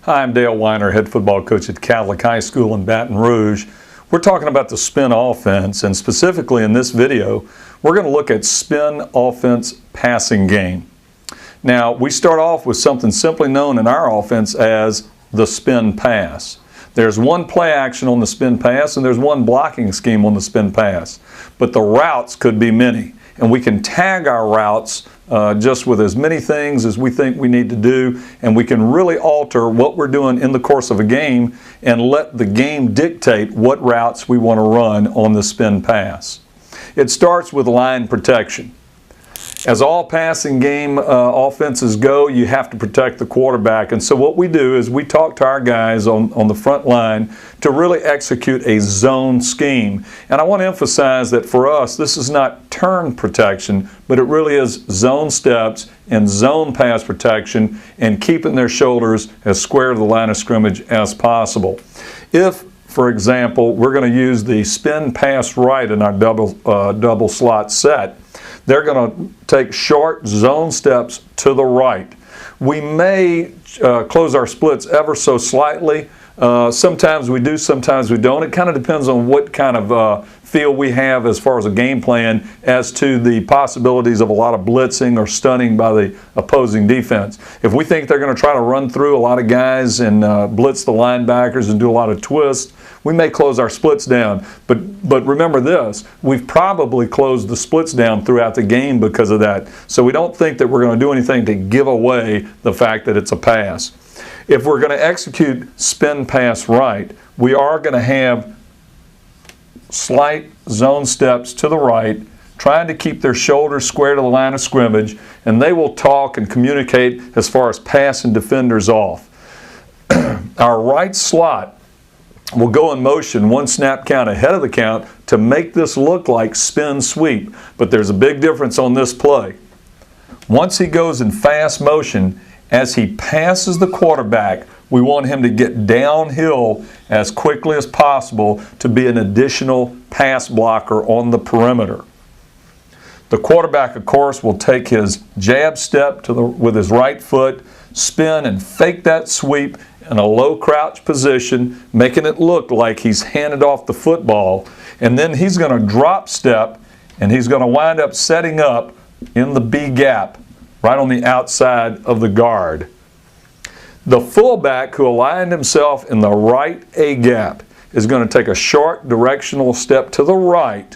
Hi, I'm Dale Weiner, head football coach at Catholic High School in Baton Rouge. We're talking about the spin offense, and specifically in this video, we're going to look at spin offense passing game. Now, we start off with something simply known in our offense as the spin pass. There's one play action on the spin pass, and there's one blocking scheme on the spin pass. But the routes could be many, and we can tag our routes just with as many things as we think we need to do, and we can really alter what we're doing in the course of a game and let the game dictate what routes we want to run on the spin pass. It starts with line protection. As all passing game offenses go, you have to protect the quarterback. And so what we do is we talk to our guys on the front line to really execute a zone scheme. And I want to emphasize that for us, this is not turn protection, but it really is zone steps and zone pass protection and keeping their shoulders as square to the line of scrimmage as possible. If, for example, we're going to use the spin pass right in our double slot set, they're going to take short zone steps to the right. We may close our splits ever so slightly. Sometimes we do, sometimes we don't. It kind of depends on what kind of feel we have as far as a game plan as to the possibilities of a lot of blitzing or stunning by the opposing defense. If we think they're going to try to run through a lot of guys and blitz the linebackers and do a lot of twists, we may close our splits down. But remember this, we've probably closed the splits down throughout the game because of that. So we don't think that we're going to do anything to give away the fact that it's a pass. If we're going to execute spin pass right, we are going to have slight zone steps to the right, trying to keep their shoulders square to the line of scrimmage, and they will talk and communicate as far as passing defenders off. Our right slot will go in motion one snap count ahead of the count to make this look like spin sweep, but there's a big difference on this play. Once he goes in fast motion, as he passes the quarterback, we want him to get downhill as quickly as possible to be an additional pass blocker on the perimeter. The quarterback, of course, will take his jab step with his right foot, spin and fake that sweep in a low crouch position, making it look like he's handed off the football. And then he's going to drop step, and he's going to wind up setting up in the B gap, right on the outside of the guard. The fullback who aligned himself in the right A gap is going to take a short directional step to the right,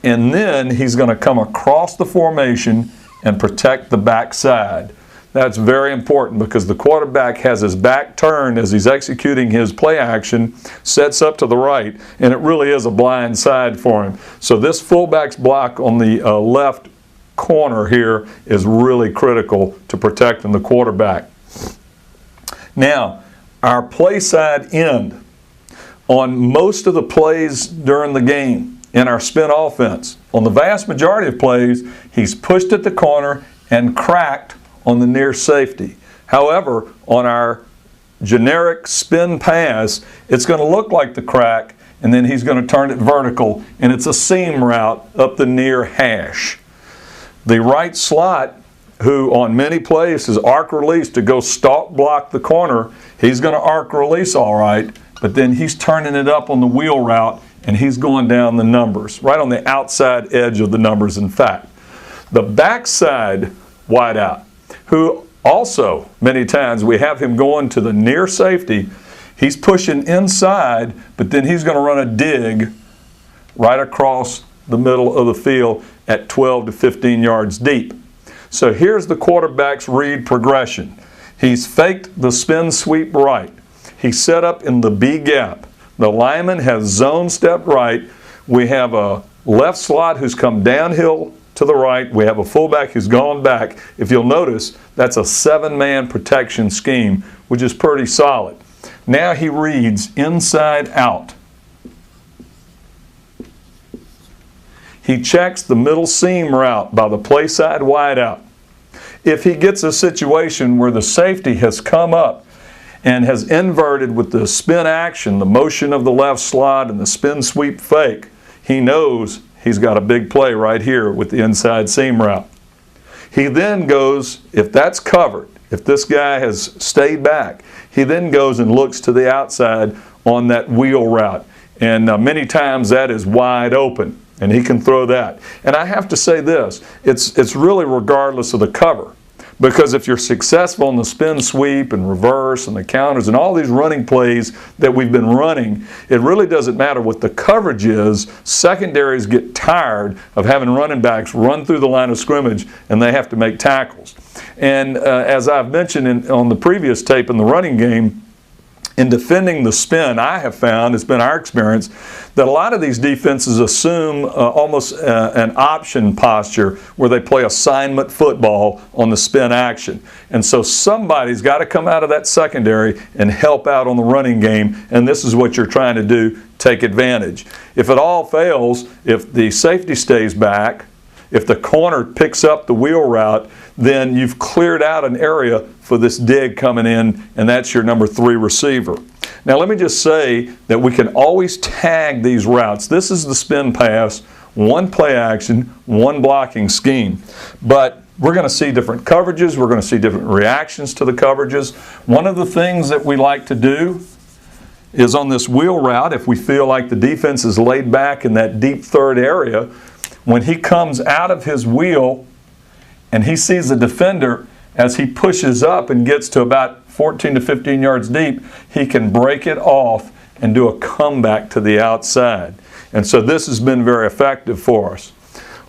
and then he's going to come across the formation and protect the backside. That's very important because the quarterback has his back turned as he's executing his play action, sets up to the right, and it really is a blind side for him. So this fullback's block on the left corner here is really critical to protecting the quarterback. Now, our play side end, on most of the plays during the game in our spin offense, on the vast majority of plays, he's pushed at the corner and cracked on the near safety. However, on our generic spin pass, it's going to look like the crack, and then he's going to turn it vertical, and it's a seam route up the near hash. The right slot, who on many plays is arc release to go stalk block the corner, he's going to arc release all right, but then he's turning it up on the wheel route, and he's going down the numbers, right on the outside edge of the numbers, in fact. The backside wideout, who also many times we have him going to the near safety, he's pushing inside, but then he's going to run a dig right across the middle of the field at 12 to 15 yards deep. So here's the quarterback's read progression. He's faked the spin sweep right. He's set up in the B gap. The lineman has zone step right. We have a left slot who's come downhill to the right. We have a fullback who's gone back. If you'll notice, that's a 7-man protection scheme, which is pretty solid. Now he reads inside out. He checks the middle seam route by the play side wideout. If he gets a situation where the safety has come up and has inverted with the spin action, the motion of the left slot and the spin sweep fake, he knows he's got a big play right here with the inside seam route. He then goes, if that's covered, if this guy has stayed back, he then goes and looks to the outside on that wheel route. And many times that is wide open, and he can throw that. And I have to say this, it's really regardless of the cover. Because if you're successful in the spin sweep and reverse and the counters and all these running plays that we've been running, it really doesn't matter what the coverage is. Secondaries get tired of having running backs run through the line of scrimmage, and they have to make tackles. And as I've mentioned on the previous tape in the running game, in defending the spin, I have found, it's been our experience, that a lot of these defenses assume almost an option posture where they play assignment football on the spin action. And so somebody's got to come out of that secondary and help out on the running game, and this is what you're trying to do, take advantage. If it all fails, if the safety stays back, if the corner picks up the wheel route, then you've cleared out an area for this dig coming in, and that's your number 3 receiver. Now let me just say that we can always tag these routes. This is the spin pass, one play action, one blocking scheme. But we're going to see different coverages. We're going to see different reactions to the coverages. One of the things that we like to do is on this wheel route, if we feel like the defense is laid back in that deep third area, when he comes out of his wheel and he sees the defender, as he pushes up and gets to about 14 to 15 yards deep, he can break it off and do a comeback to the outside. And so this has been very effective for us.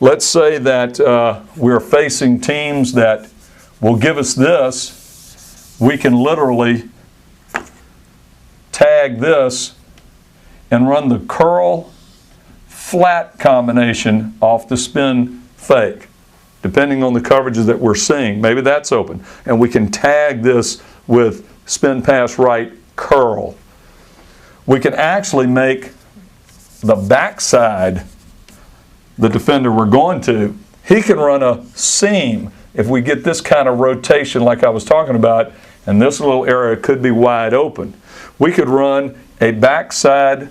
Let's say that we're facing teams that will give us this. We can literally tag this and run the curl flat combination off the spin fake, depending on the coverages that we're seeing. Maybe that's open. And we can tag this with spin pass right curl. We can actually make the backside, the defender we're going to, he can run a seam if we get this kind of rotation like I was talking about, and this little area could be wide open. We could run a backside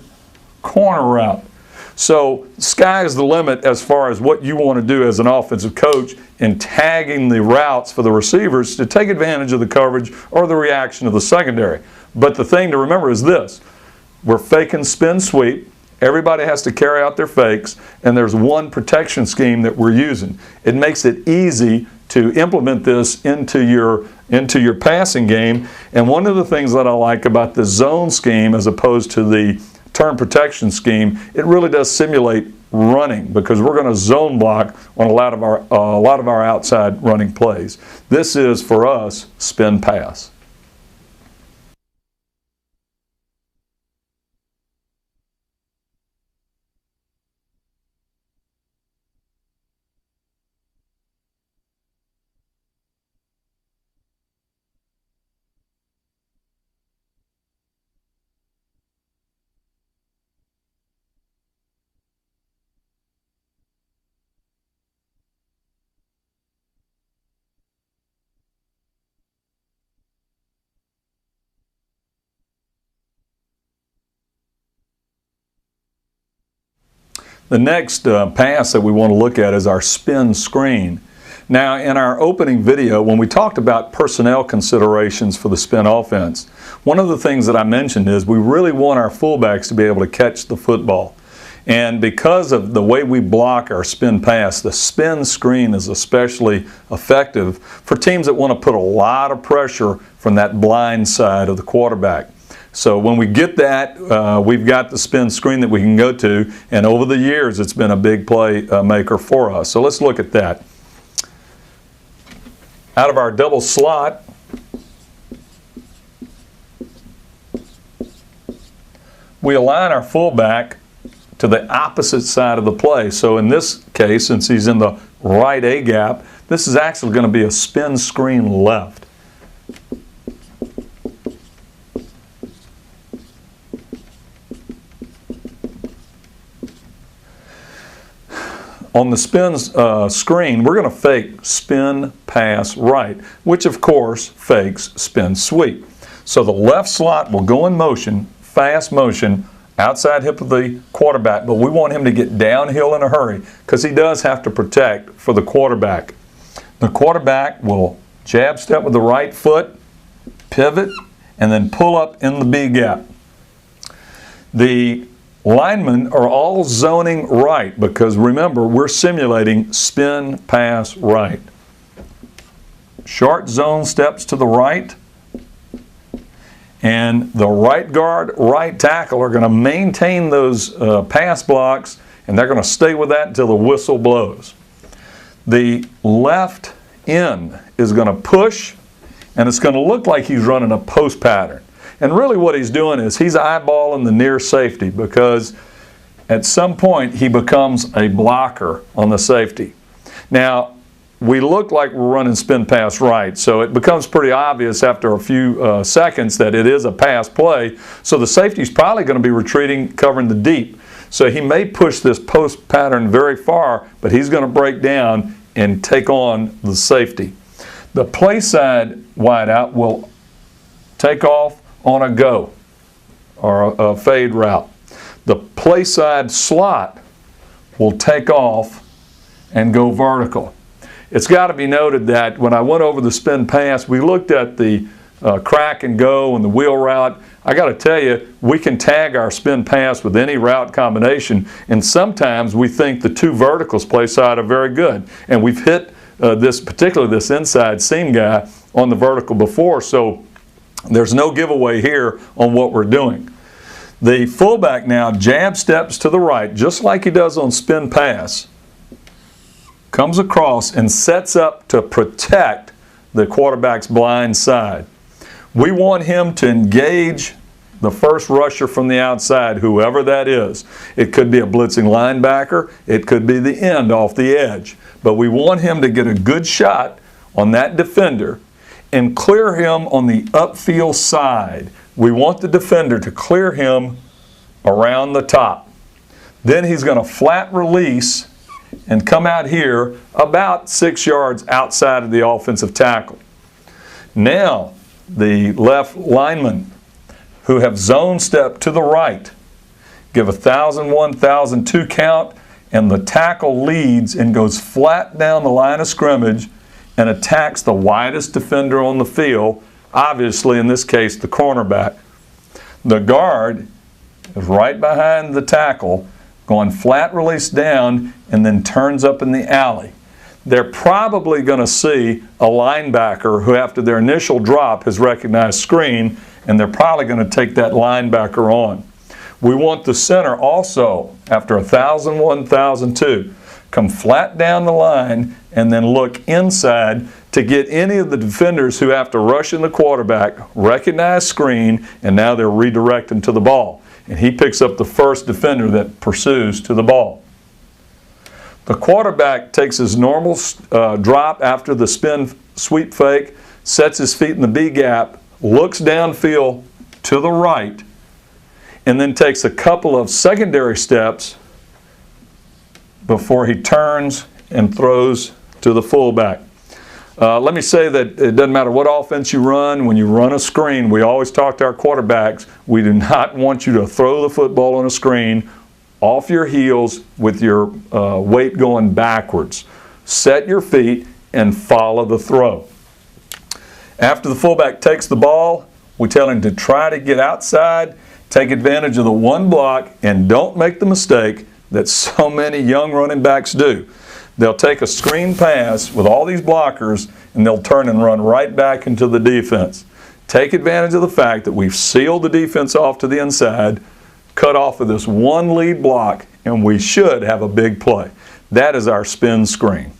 corner route. So sky's the limit as far as what you want to do as an offensive coach in tagging the routes for the receivers to take advantage of the coverage or the reaction of the secondary. But the thing to remember is this. We're faking spin sweep. Everybody has to carry out their fakes, and there's one protection scheme that we're using. It makes it easy to implement this into your passing game. And one of the things that I like about the zone scheme as opposed to the turn protection scheme, it really does simulate running because we're going to zone block on a lot of our outside running plays. This is, for us, spin pass. The next pass that we want to look at is our spin screen. Now, in our opening video, when we talked about personnel considerations for the spin offense, one of the things that I mentioned is we really want our fullbacks to be able to catch the football. And because of the way we block our spin pass, the spin screen is especially effective for teams that want to put a lot of pressure from that blind side of the quarterback. So when we get that, we've got the spin screen that we can go to, and over the years it's been a big play maker for us. So let's look at that. Out of our double slot, we align our fullback to the opposite side of the play. So in this case, since he's in the right A gap, this is actually going to be a spin screen left. On the spin screen, we're going to fake spin pass right, which of course fakes spin sweep. So the left slot will go in motion, fast motion, outside hip of the quarterback, but we want him to get downhill in a hurry because he does have to protect for the quarterback. The quarterback will jab step with the right foot, pivot, and then pull up in the B gap. The linemen are all zoning right because remember, we're simulating spin pass right. Short zone steps to the right, and the right guard, right tackle are going to maintain those pass blocks, and they're going to stay with that until the whistle blows. The left end is going to push, and it's going to look like he's running a post pattern. And really what he's doing is he's eyeballing the near safety because at some point he becomes a blocker on the safety. Now, we look like we're running spin pass right, so it becomes pretty obvious after a few seconds that it is a pass play. So the safety's probably going to be retreating, covering the deep. So he may push this post pattern very far, but he's going to break down and take on the safety. The play side wideout will take off on a go or a fade route. The play side slot will take off and go vertical. It's got to be noted that when I went over the spin pass, we looked at the crack and go and the wheel route. I got to tell you, we can tag our spin pass with any route combination, and sometimes we think the two verticals play side are very good. And we've hit particularly this inside seam guy on the vertical before, so there's no giveaway here on what we're doing. The fullback now jab steps to the right, just like he does on spin pass, comes across and sets up to protect the quarterback's blind side. We want him to engage the first rusher from the outside, whoever that is. It could be a blitzing linebacker, it could be the end off the edge, but we want him to get a good shot on that defender and clear him on the upfield side. We want the defender to clear him around the top. Then he's going to flat release and come out here about 6 yards outside of the offensive tackle. Now, the left linemen who have zone step to the right give a 1,001, 1,002 count, and the tackle leads and goes flat down the line of scrimmage and attacks the widest defender on the field, obviously in this case the cornerback. The guard is right behind the tackle, going flat release down, and then turns up in the alley. They're probably going to see a linebacker who after their initial drop has recognized screen, and they're probably going to take that linebacker on. We want the center also, after 1,001, 1,002, come flat down the line and then look inside to get any of the defenders who have to rush in the quarterback, recognize screen, and now they're redirecting to the ball. And he picks up the first defender that pursues to the ball. The quarterback takes his normal drop after the spin sweep fake, sets his feet in the B gap, looks downfield to the right, and then takes a couple of secondary steps before he turns and throws to the fullback. Let me say that it doesn't matter what offense you run. When you run a screen, we always talk to our quarterbacks, we do not want you to throw the football on a screen off your heels with your weight going backwards. Set your feet and follow the throw. After the fullback takes the ball, we tell him to try to get outside, take advantage of the one block, and don't make the mistake that so many young running backs do. They'll take a screen pass with all these blockers and they'll turn and run right back into the defense. Take advantage of the fact that we've sealed the defense off to the inside, cut off with this one lead block, and we should have a big play. That is our spin screen.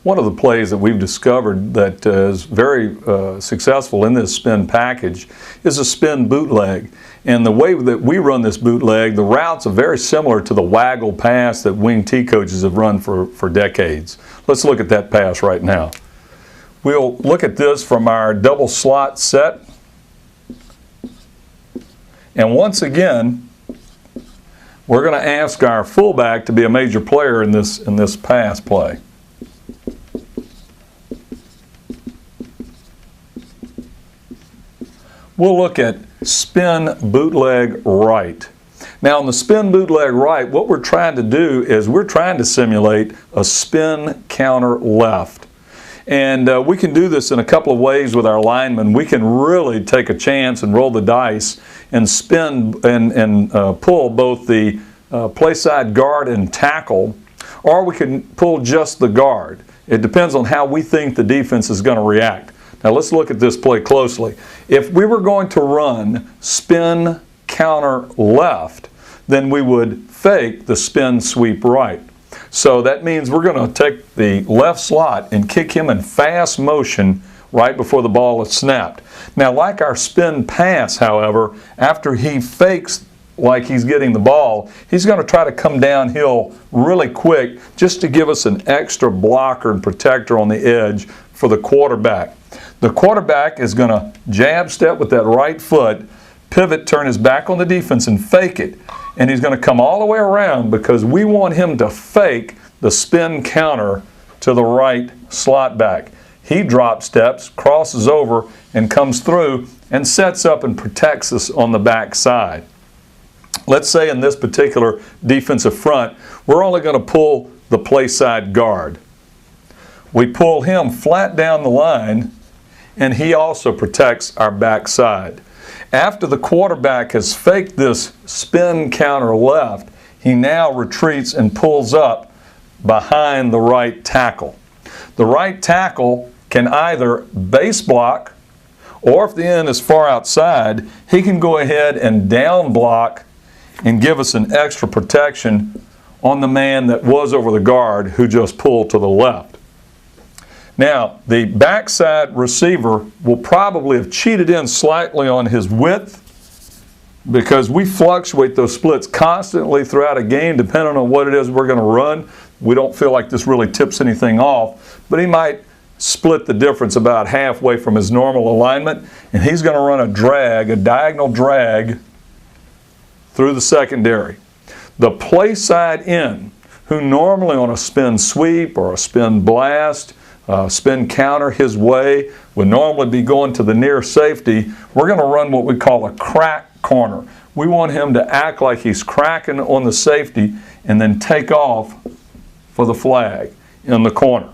One of the plays that we've discovered that is very successful in this spin package is a spin bootleg. And the way that we run this bootleg, the routes are very similar to the waggle pass that wing T coaches have run for decades. Let's look at that pass right now. We'll look at this from our double slot set. And once again, we're going to ask our fullback to be a major player in this pass play. We'll look at spin bootleg right. Now, on the spin bootleg right, what we're trying to do is we're trying to simulate a spin counter left. And we can do this in a couple of ways with our linemen. We can really take a chance and roll the dice and spin and pull both the play side guard and tackle, or we can pull just the guard. It depends on how we think the defense is going to react. Now let's look at this play closely. If we were going to run spin counter left, then we would fake the spin sweep right. So that means we're going to take the left slot and kick him in fast motion right before the ball is snapped. Now, like our spin pass, however, after he fakes like he's getting the ball, he's going to try to come downhill really quick just to give us an extra blocker and protector on the edge for the quarterback. The quarterback is going to jab step with that right foot, pivot, turn his back on the defense and fake it. And he's going to come all the way around because we want him to fake the spin counter to the right slot back. He drop steps, crosses over, and comes through and sets up and protects us on the back side. Let's say in this particular defensive front, we're only going to pull the play side guard. We pull him flat down the line, and he also protects our back side. After the quarterback has faked this spin counter left, he now retreats and pulls up behind the right tackle. The right tackle can either base block, or if the end is far outside, he can go ahead and down block and give us an extra protection on the man that was over the guard who just pulled to the left. Now, the backside receiver will probably have cheated in slightly on his width because we fluctuate those splits constantly throughout a game depending on what it is we're going to run. We don't feel like this really tips anything off, but he might split the difference about halfway from his normal alignment, and he's going to run a drag, a diagonal drag through the secondary. The play side end, who normally on a spin sweep or a spin blast, spin counter his way, would normally be going to the near safety, we're going to run what we call a crack corner. We want him to act like he's cracking on the safety and then take off for the flag in the corner.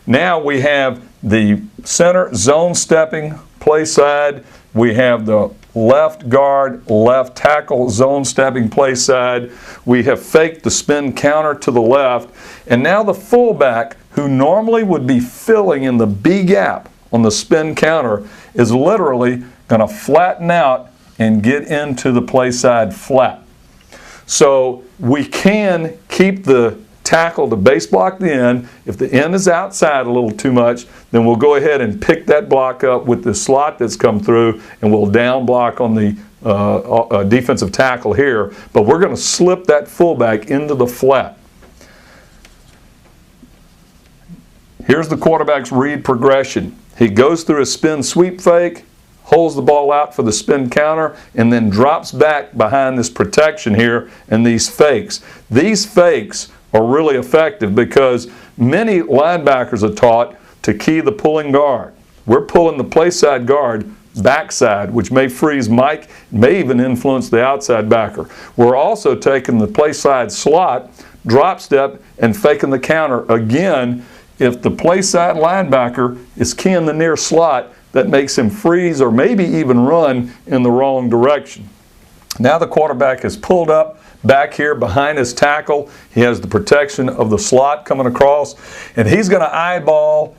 Now we have the center zone stepping play side. We have the left guard, left tackle zone stepping play side. We have faked the spin counter to the left. And now the fullback, who normally would be filling in the B gap on the spin counter, is literally going to flatten out and get into the play side flat. So we can keep the tackle to base block the end. If the end is outside a little too much, then we'll go ahead and pick that block up with the slot that's come through, and we'll down block on the defensive tackle here. But we're going to slip that fullback into the flat. Here's the quarterback's read progression. He goes through a spin sweep fake, holds the ball out for the spin counter, and then drops back behind this protection here and these fakes. These fakes are really effective because many linebackers are taught to key the pulling guard. We're pulling the play side guard backside, which may freeze Mike, may even influence the outside backer. We're also taking the play side slot, drop step, and faking the counter. Again, if the play side linebacker is keying the near slot, that makes him freeze or maybe even run in the wrong direction. Now the quarterback is pulled up back here behind his tackle. He has the protection of the slot coming across, and he's going to eyeball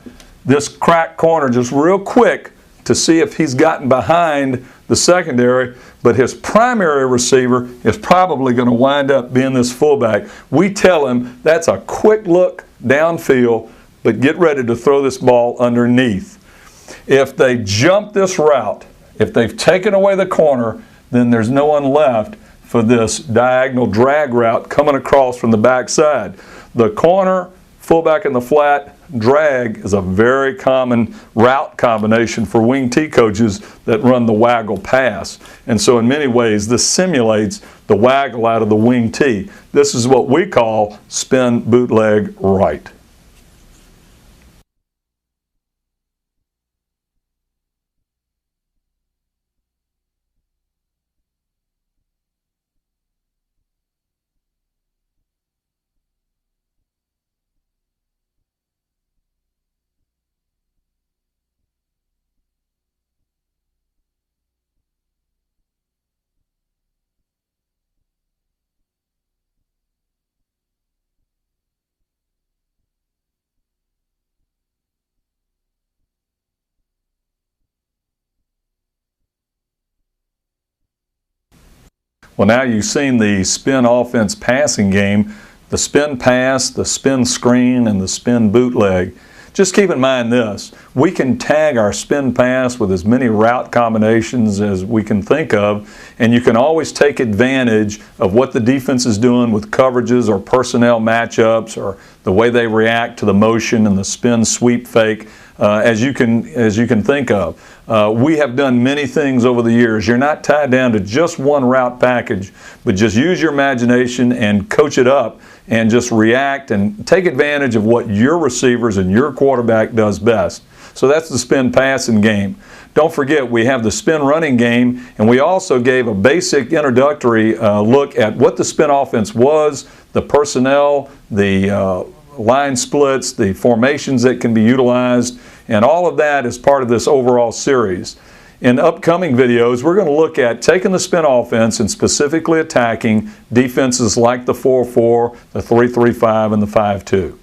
this crack corner just real quick to see if he's gotten behind the secondary, but his primary receiver is probably going to wind up being this fullback. We tell him that's a quick look downfield, but get ready to throw this ball underneath. If they jump this route, if they've taken away the corner, then there's no one left for this diagonal drag route coming across from the backside. The corner, fullback in the flat, drag is a very common route combination for wing T coaches that run the waggle pass. And so in many ways, this simulates the waggle out of the wing T. This is what we call spin bootleg right. Well, now you've seen the spin offense passing game, the spin pass, the spin screen, and the spin bootleg. Just keep in mind this: we can tag our spin pass with as many route combinations as we can think of, and you can always take advantage of what the defense is doing with coverages or personnel matchups or the way they react to the motion and the spin sweep fake. As you can think of. We have done many things over the years. You're not tied down to just one route package, but just use your imagination and coach it up and just react and take advantage of what your receivers and your quarterback does best. So that's the spin passing game. Don't forget, we have the spin running game, and we also gave a basic introductory look at what the spin offense was, the personnel, the line splits, the formations that can be utilized, and all of that is part of this overall series. In upcoming videos, we're going to look at taking the spin offense and specifically attacking defenses like the 4-4, the 3-3-5, and the 5-2.